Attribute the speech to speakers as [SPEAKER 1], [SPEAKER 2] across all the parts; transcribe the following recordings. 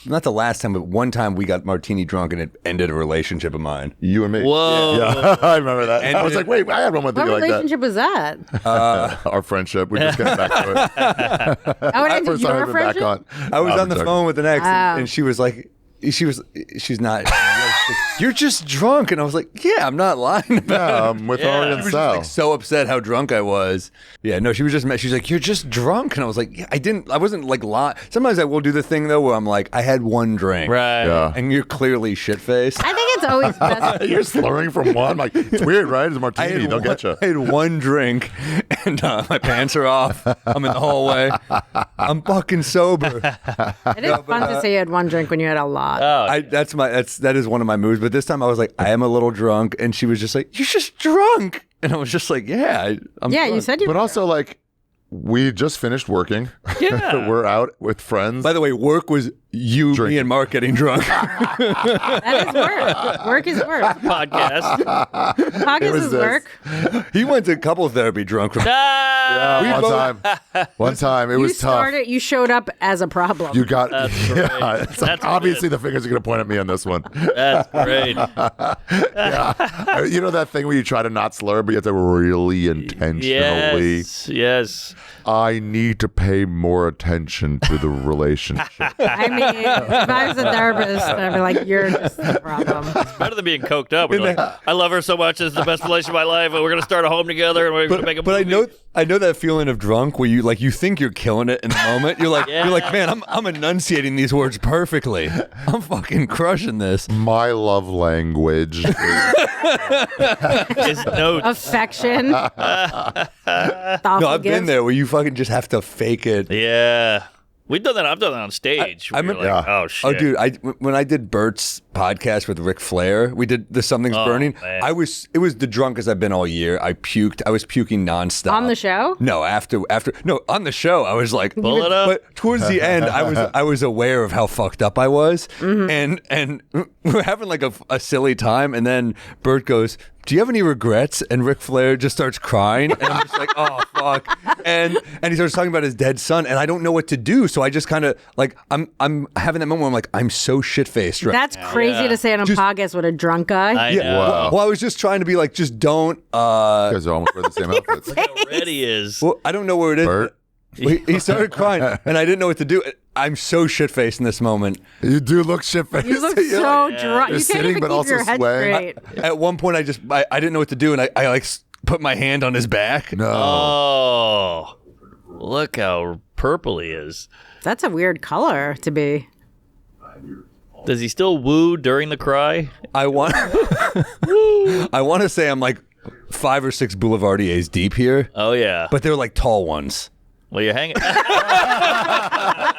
[SPEAKER 1] not the last time, but one time we got martini drunk and it ended a relationship of mine.
[SPEAKER 2] You and me.
[SPEAKER 3] Whoa.
[SPEAKER 2] Yeah, I remember that.
[SPEAKER 1] And
[SPEAKER 2] I was like, wait, I had one with you
[SPEAKER 4] What
[SPEAKER 2] like that.
[SPEAKER 4] relationship was that?
[SPEAKER 2] Our friendship. We just got back to it.
[SPEAKER 4] Oh, it ended
[SPEAKER 2] First time
[SPEAKER 4] your
[SPEAKER 2] I've been back
[SPEAKER 4] friendship?
[SPEAKER 2] on.
[SPEAKER 1] I was on the phone with an ex, and
[SPEAKER 4] Oh.
[SPEAKER 1] she was like, she's not. You're just drunk, and I was like, yeah, I'm not lying about it.
[SPEAKER 2] Yeah, I'm with Ari
[SPEAKER 1] She
[SPEAKER 2] and
[SPEAKER 1] was just
[SPEAKER 2] Sal.
[SPEAKER 1] like so upset how drunk I was. Yeah, no, she was just. She's like, you're just drunk, and I was like, yeah, I wasn't like lying. Sometimes I will do the thing though where I'm like, I had one drink,
[SPEAKER 3] Right.
[SPEAKER 2] Yeah.
[SPEAKER 1] and you're clearly shit faced.
[SPEAKER 4] I think it's always best.
[SPEAKER 2] You're slurring from one. Like, it's weird, right? It's a martini. They'll get you.
[SPEAKER 1] I had one drink, and my pants are off. I'm in the hallway. I'm fucking sober.
[SPEAKER 4] It is fun to say you had one drink when you had a lot.
[SPEAKER 3] Oh,
[SPEAKER 1] That is one of my moves. But this time I was like, I am a little drunk, and she was just like, you're just drunk, and I was just like, yeah, I'm
[SPEAKER 4] yeah,
[SPEAKER 1] drunk.
[SPEAKER 4] you said you.
[SPEAKER 2] But also, like, we just finished working.
[SPEAKER 3] Yeah.
[SPEAKER 2] We're out with friends.
[SPEAKER 1] By the way, work was you,
[SPEAKER 2] Drinking.
[SPEAKER 1] me, and Mark getting drunk.
[SPEAKER 4] That is work. Work is work.
[SPEAKER 3] podcast.
[SPEAKER 4] Podcast
[SPEAKER 2] was
[SPEAKER 4] is
[SPEAKER 2] this.
[SPEAKER 4] work.
[SPEAKER 1] He went to couple therapy drunk.
[SPEAKER 3] Ah!
[SPEAKER 2] Yeah, one time. It
[SPEAKER 4] You
[SPEAKER 2] was tough.
[SPEAKER 4] You showed up as a problem.
[SPEAKER 2] You got
[SPEAKER 3] That's
[SPEAKER 2] yeah.
[SPEAKER 3] great.
[SPEAKER 2] It's like,
[SPEAKER 3] That's
[SPEAKER 2] obviously the fingers are going to point at me on this one.
[SPEAKER 3] That's great.
[SPEAKER 2] Yeah, you know that thing where you try to not slur, but you have to really intentionally.
[SPEAKER 3] Yes.
[SPEAKER 2] I need to pay more attention to the relationship.
[SPEAKER 4] I mean, if I was a therapist, I'd be like, you're just the problem.
[SPEAKER 3] Better than being coked up. We're like, I love her so much. It's the best relationship of my life. And we're going to start a home together. And we're going to make a
[SPEAKER 1] But
[SPEAKER 3] movie.
[SPEAKER 1] I know that feeling of drunk where you think you're killing it in the moment. You're like, man, I'm enunciating these words perfectly. I'm fucking crushing this.
[SPEAKER 2] My love language.
[SPEAKER 3] His notes.
[SPEAKER 4] Affection.
[SPEAKER 1] No, I've been there where you fucking just have to fake it.
[SPEAKER 3] Yeah. We've done that. I've done that on stage.
[SPEAKER 1] I
[SPEAKER 3] We're
[SPEAKER 1] remember-
[SPEAKER 3] like,
[SPEAKER 2] Yeah.
[SPEAKER 3] oh, shit.
[SPEAKER 1] Oh, dude! When I did Bert's podcast with Ric Flair, we did the Something's Burning.
[SPEAKER 3] man.
[SPEAKER 1] It was the drunkest I've been all year. I puked. I was puking nonstop
[SPEAKER 4] On the show?
[SPEAKER 1] No, after no on the show. I was like,
[SPEAKER 3] Pull it up.
[SPEAKER 1] But towards the end, I was aware of how fucked up I was, and we're having like a silly time, and then Bert goes, do you have any regrets? And Ric Flair just starts crying, and I'm just like, oh fuck. And he starts talking about his dead son, and I don't know what to do. So I just kind of like I'm having that moment where I'm like, I'm so shit faced. Right?
[SPEAKER 4] That's crazy to say on a podcast with a drunk guy.
[SPEAKER 3] I know.
[SPEAKER 2] Wow.
[SPEAKER 1] Well, I was just trying to be like, just don't.
[SPEAKER 2] You guys are almost wear the same outfits.
[SPEAKER 3] How red he is.
[SPEAKER 1] Well, I don't know where it is.
[SPEAKER 2] Bert?
[SPEAKER 1] He started crying, and I didn't know what to do. I'm so shit faced in this moment.
[SPEAKER 2] You do look shit-faced.
[SPEAKER 4] You look
[SPEAKER 2] You're
[SPEAKER 4] so
[SPEAKER 2] like-
[SPEAKER 4] drunk.
[SPEAKER 2] You're
[SPEAKER 4] You can't
[SPEAKER 2] sitting,
[SPEAKER 4] even
[SPEAKER 2] but
[SPEAKER 4] keep
[SPEAKER 2] also
[SPEAKER 4] your head
[SPEAKER 2] swaying.
[SPEAKER 4] straight.
[SPEAKER 1] At one point, I didn't know what to do, and I like put my hand on his back.
[SPEAKER 2] No.
[SPEAKER 3] Oh. Look how purple he is.
[SPEAKER 4] That's a weird color to be.
[SPEAKER 3] Does he still woo during the cry?
[SPEAKER 1] I want to say I'm like 5 or 6 Boulevardiers deep here,
[SPEAKER 3] Oh, yeah.
[SPEAKER 1] but they're like tall ones.
[SPEAKER 3] Well, you're hanging.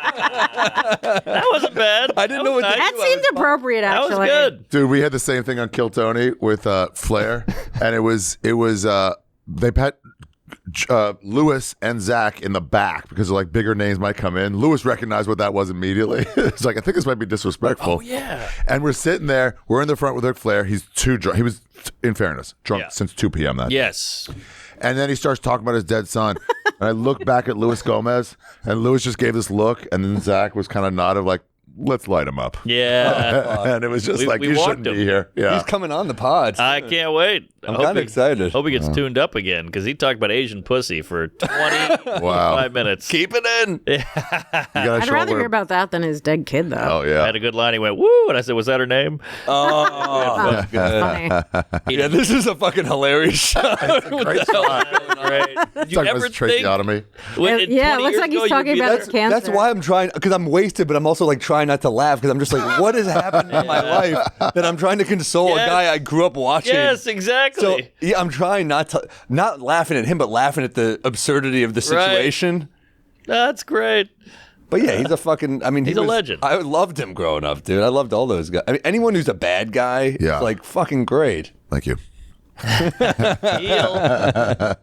[SPEAKER 3] That wasn't bad.
[SPEAKER 1] I didn't know what to
[SPEAKER 4] That seemed appropriate,
[SPEAKER 3] That
[SPEAKER 4] actually.
[SPEAKER 3] was good.
[SPEAKER 2] Dude, we had the same thing on Kill Tony with Flair, and it was they pet Lewis and Zach in the back because like bigger names might come in. Lewis recognized what that was immediately. It's like, I think this might be disrespectful.
[SPEAKER 3] Oh, yeah.
[SPEAKER 2] And we're sitting there. We're in the front with Ric Flair. He's too drunk. He was, in fairness, drunk
[SPEAKER 3] Yeah.
[SPEAKER 2] since 2 p.m. that day.
[SPEAKER 3] Yes.
[SPEAKER 2] And then he starts talking about his dead son. And I look back at Luis Gomez, and Luis just gave this look, and then Zach was kind of nodded like, let's light him up.
[SPEAKER 3] Yeah.
[SPEAKER 2] And it was just
[SPEAKER 3] We-
[SPEAKER 2] like,
[SPEAKER 3] we
[SPEAKER 2] you
[SPEAKER 3] walked
[SPEAKER 2] shouldn't
[SPEAKER 3] him.
[SPEAKER 2] be here. Yeah.
[SPEAKER 1] He's coming on the pod.
[SPEAKER 3] I can't wait.
[SPEAKER 1] I'm kind of excited.
[SPEAKER 3] Hope he gets tuned up again because he talked about Asian pussy for 25
[SPEAKER 2] Wow.
[SPEAKER 3] minutes.
[SPEAKER 1] Keep it in.
[SPEAKER 2] You gotta
[SPEAKER 4] I'd
[SPEAKER 2] show
[SPEAKER 4] rather
[SPEAKER 2] where-
[SPEAKER 4] hear about that than his dead kid, though.
[SPEAKER 2] Oh,
[SPEAKER 3] I
[SPEAKER 2] yeah.
[SPEAKER 3] had a good line. He went, woo. And I said, was that her name?
[SPEAKER 1] Oh,
[SPEAKER 4] Funny.
[SPEAKER 1] yeah, this is a fucking hilarious show.
[SPEAKER 2] Great shot.
[SPEAKER 3] Right. Did
[SPEAKER 2] It's
[SPEAKER 3] you
[SPEAKER 2] like
[SPEAKER 3] ever
[SPEAKER 2] this
[SPEAKER 3] think?
[SPEAKER 2] tracheotomy.
[SPEAKER 4] Yeah, it looks like he's talking about his cancer.
[SPEAKER 1] That's why I'm trying, because I'm wasted, but I'm also like trying not to laugh because I'm just like, what has happened in my life that I'm trying to console
[SPEAKER 3] Yes.
[SPEAKER 1] a guy I grew up watching?
[SPEAKER 3] Yes, exactly.
[SPEAKER 1] So yeah, I'm trying not laughing at him, but laughing at the absurdity of the situation.
[SPEAKER 3] That's great.
[SPEAKER 1] But yeah, he's a fucking. I mean,
[SPEAKER 3] He's a legend.
[SPEAKER 1] I loved him growing up, dude. I loved all those guys. I mean, anyone who's a bad guy,
[SPEAKER 2] Yeah.
[SPEAKER 1] is like fucking great.
[SPEAKER 2] Thank you.
[SPEAKER 3] Heel.